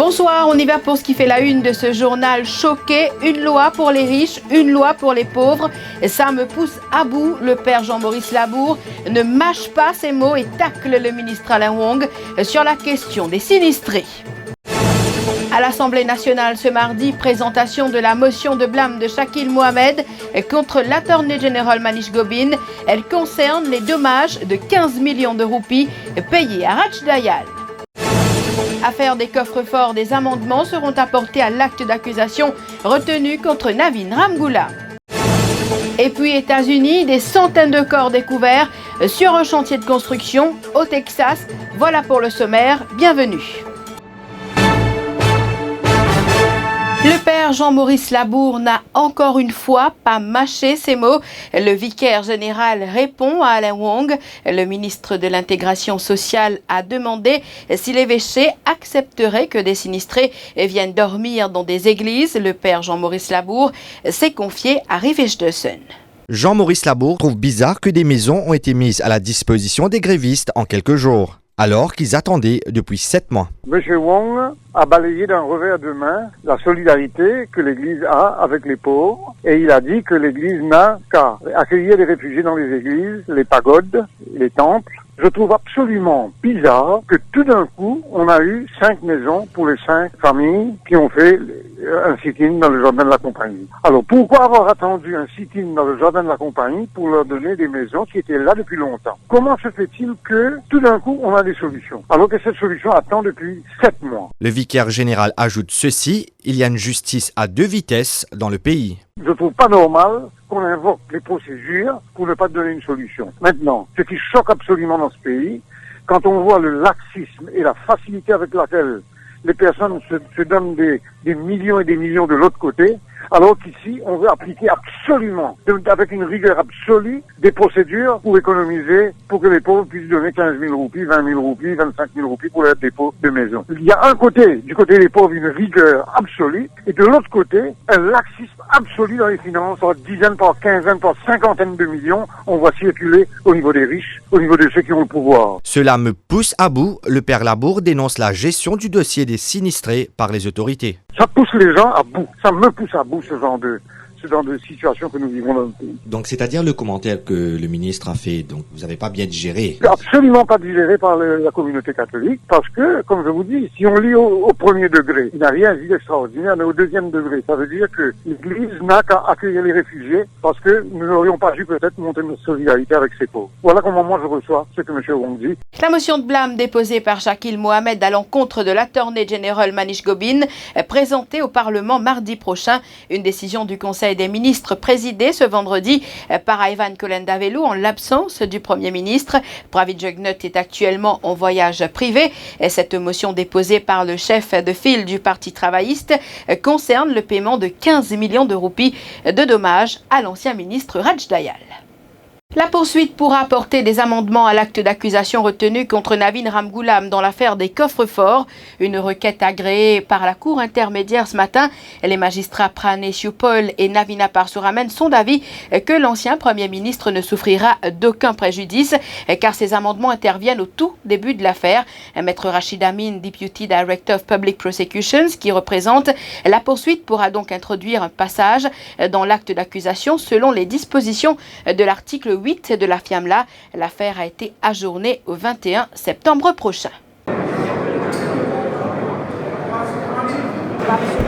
Bonsoir, on y va pour ce qui fait la une de ce journal choqué. Une loi pour les riches, une loi pour les pauvres. Ça me pousse à bout. Le père Jean-Maurice Labour ne mâche pas ses mots et tacle le ministre Alain Wong sur la question des sinistrés. À l'Assemblée nationale ce mardi, présentation de la motion de blâme de Shakil Mohamed contre l'Attorney General Manish Gobin. Elle concerne les dommages de 15 millions de roupies payés à Raj Dayal. Affaire des coffres-forts, des amendements seront apportés à l'acte d'accusation retenu contre Navin Ramgoolam. Et puis États-Unis, des centaines de corps découverts sur un chantier de construction au Texas. Voilà pour le sommaire, bienvenue. Le père Jean-Maurice Labour n'a encore une fois pas mâché ses mots. Le vicaire général répond à Alain Wong. Le ministre de l'Intégration sociale a demandé si l'évêché accepterait que des sinistrés viennent dormir dans des églises. Le père Jean-Maurice Labour s'est confié à Rivage Dawson. Jean-Maurice Labour trouve bizarre que des maisons ont été mises à la disposition des grévistes en quelques jours, alors qu'ils attendaient depuis 7 mois. Monsieur Wong a balayé d'un revers de main la solidarité que l'Église a avec les pauvres et il a dit que l'Église n'a qu'à accueillir les réfugiés dans les églises, les pagodes, les temples. Je trouve absolument bizarre que tout d'un coup, on a eu 5 maisons pour les 5 familles qui ont fait un sit-in dans le jardin de la compagnie. Alors pourquoi avoir attendu un sit-in dans le jardin de la compagnie pour leur donner des maisons qui étaient là depuis longtemps? Comment se fait-il que tout d'un coup, on a des solutions alors que cette solution attend depuis 7 mois? Le vicaire général ajoute ceci, il y a une justice à 2 vitesses dans le pays. Je trouve pas normal qu'on invoque les procédures pour ne pas donner une solution. Maintenant, ce qui choque absolument dans ce pays, quand on voit le laxisme et la facilité avec laquelle les personnes se donnent des millions et des millions de l'autre côté, alors qu'ici, on veut appliquer absolument, avec une rigueur absolue, des procédures pour économiser, pour que les pauvres puissent donner 15 000 roupies, 20 000 roupies, 25 000 roupies pour leur dépôt de maison. Il y a un côté, du côté des pauvres, une rigueur absolue, et de l'autre côté, un laxisme absolu dans les finances, par dizaines, par quinzaines, par cinquantaines de millions, on voit circuler au niveau des riches, au niveau de ceux qui ont le pouvoir. Cela me pousse à bout. Le père Labour dénonce la gestion du dossier des sinistrés par les autorités. Ça pousse les gens à bout. Ça me pousse à bout, ce genre de situation que nous vivons dans le pays. Donc, c'est-à-dire le commentaire que le ministre a fait, donc vous n'avez pas bien digéré? Absolument pas digéré par la communauté catholique, parce que, comme je vous dis, si on lit au premier degré, il n'a rien dit d'extraordinaire, mais au deuxième degré, ça veut dire que l'Église n'a qu'à accueillir les réfugiés, parce que nous n'aurions pas dû peut-être monter notre solidarité avec ces pauvres. Voilà comment moi je reçois ce que M. Wong dit. La motion de blâme déposée par Shakil Mohamed à l'encontre de l'Attorney General Manish Gobin est présentée au Parlement mardi prochain. Une décision du Conseil des ministres présidée ce vendredi par Ivan Kolendavelu en l'absence du Premier ministre. Pravitt Jugnauth est actuellement en voyage privé. Cette motion déposée par le chef de file du Parti travailliste concerne le paiement de 15 millions de roupies de dommages à l'ancien ministre Raj Dayal. La poursuite pourra apporter des amendements à l'acte d'accusation retenu contre Navin Ramgoolam dans l'affaire des coffres-forts. Une requête agréée par la Cour intermédiaire ce matin. Les magistrats Pranesh Paul et Navina Parsuraman sont d'avis que l'ancien Premier ministre ne souffrira d'aucun préjudice car ces amendements interviennent au tout début de l'affaire. Maître Rachid Amin, Deputy Director of Public Prosecutions, qui représente la poursuite, pourra donc introduire un passage dans l'acte d'accusation selon les dispositions de l'article 8 de la FIAMLA. L'affaire a été ajournée au 21 septembre prochain. Sur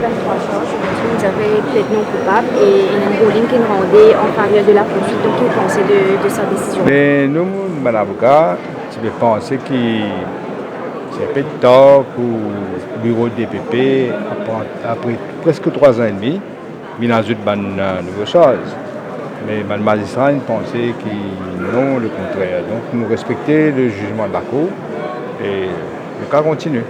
23 charges, vous avez plaidé non coupable et une ruling qui est rendue en faveur de la poursuite. Donc, vous pensez de sa décision? Mais nous, mon avocat, je vais penser que c'est un peu de tort pour le bureau de DPP après presque 3 ans et demi, mais dans une nouvelle chose. Mais le magistrat pensait que non, le contraire. Donc nous respectons le jugement de la Cour et le cas continue.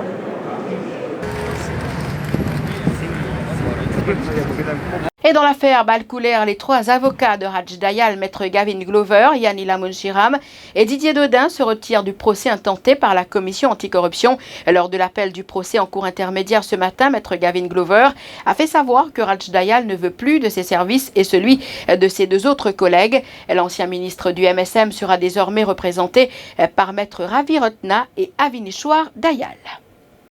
Et dans l'affaire Balcoulaire, les 3 avocats de Raj Dayal, maître Gavin Glover, Yanila Munshiram et Didier Dodin se retirent du procès intenté par la commission anticorruption. Lors de l'appel du procès en cour intermédiaire ce matin, maître Gavin Glover a fait savoir que Raj Dayal ne veut plus de ses services et celui de ses 2 autres collègues. L'ancien ministre du MSM sera désormais représenté par maître Ravi Rotna et Avineshwar Dayal.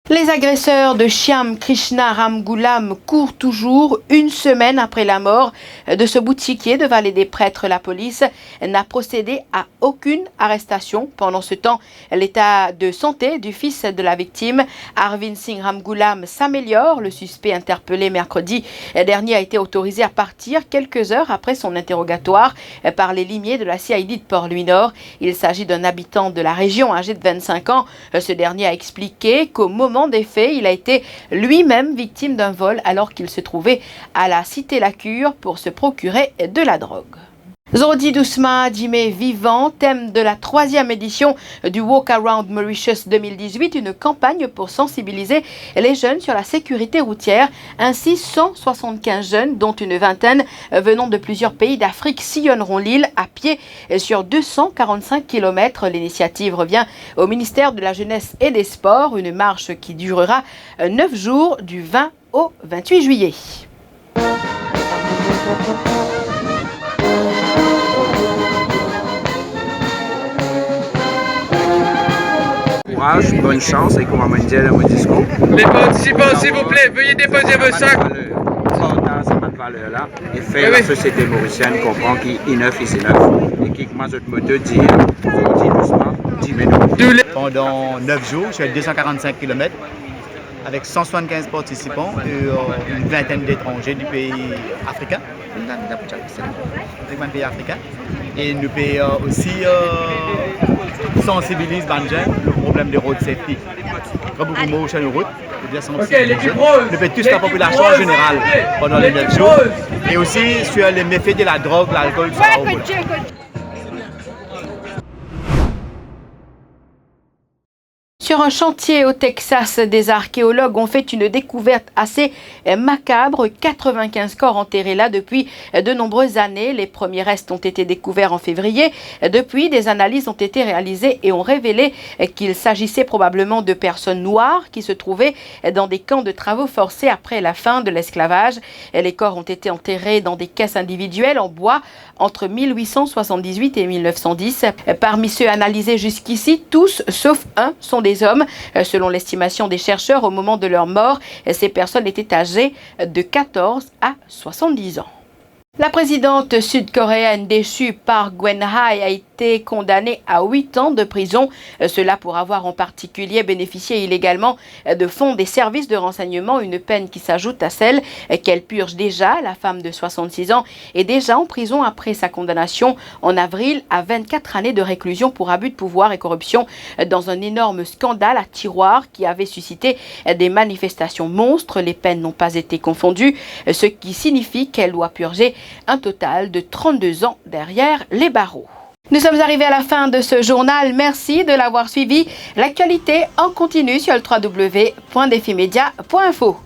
Les agresseurs de Shyam Krishna Ramgoolam courent toujours. Une semaine après la mort de ce boutiquier de Vallée des Prêtres, la police n'a procédé à aucune arrestation. Pendant ce temps, l'état de santé du fils de la victime, Arvind Singh Ramgoolam, s'améliore. Le suspect interpellé mercredi dernier a été autorisé à partir quelques heures après son interrogatoire par les limiers de la CID de Port-Louis Nord. Il s'agit d'un habitant de la région âgé de 25 ans. Ce dernier a expliqué qu'au moment des faits, il a été lui-même victime d'un vol alors qu'il se trouvait à la Cité La Cure pour se procurer de la drogue. Zodi Doucema, Djimé vivant, thème de la 3e édition du Walk Around Mauritius 2018, une campagne pour sensibiliser les jeunes sur la sécurité routière. Ainsi, 175 jeunes, dont une vingtaine venant de plusieurs pays d'Afrique, sillonneront l'île à pied sur 245 km. L'initiative revient au ministère de la Jeunesse et des Sports, une marche qui durera 9 jours du 20 au 28 juillet. Bonne chance et qu'on va manger le discours. Les participants, s'il vous plaît, veuillez déposer vos sacs. Cette valeur-là et faire la société mauricienne comprendre qu'il neuf et c'est neuf. Et qui commence notre moteur dire doucement, 10 minutes. Pendant 9 jours, je fais 245 km avec 175 participants et une vingtaine d'étrangers du pays africain. Et nous payons aussi sensibiliser les jeunes le problème de road safety. Quand beaucoup de mots sur la route, nous payons tous la population en général pendant les 9 jours et aussi sur les méfaits de la drogue, l'alcool sur la route. Sur un chantier au Texas, des archéologues ont fait une découverte assez macabre. 95 corps enterrés là depuis de nombreuses années. Les premiers restes ont été découverts en février. Depuis, des analyses ont été réalisées et ont révélé qu'il s'agissait probablement de personnes noires qui se trouvaient dans des camps de travaux forcés après la fin de l'esclavage. Les corps ont été enterrés dans des caisses individuelles en bois entre 1878 et 1910. Parmi ceux analysés jusqu'ici, tous, sauf un, sont des hommes. Selon l'estimation des chercheurs, au moment de leur mort, ces personnes étaient âgées de 14 à 70 ans. La présidente sud-coréenne déchue Park Geun-hye a été condamnée à 8 ans de prison. Cela pour avoir en particulier bénéficié illégalement de fonds des services de renseignement, une peine qui s'ajoute à celle qu'elle purge déjà. La femme de 66 ans est déjà en prison après sa condamnation en avril à 24 années de réclusion pour abus de pouvoir et corruption dans un énorme scandale à tiroir qui avait suscité des manifestations monstres. Les peines n'ont pas été confondues, ce qui signifie qu'elle doit purger un total de 32 ans derrière les barreaux. Nous sommes arrivés à la fin de ce journal. Merci de l'avoir suivi. L'actualité en continu sur le www.defimedia.info.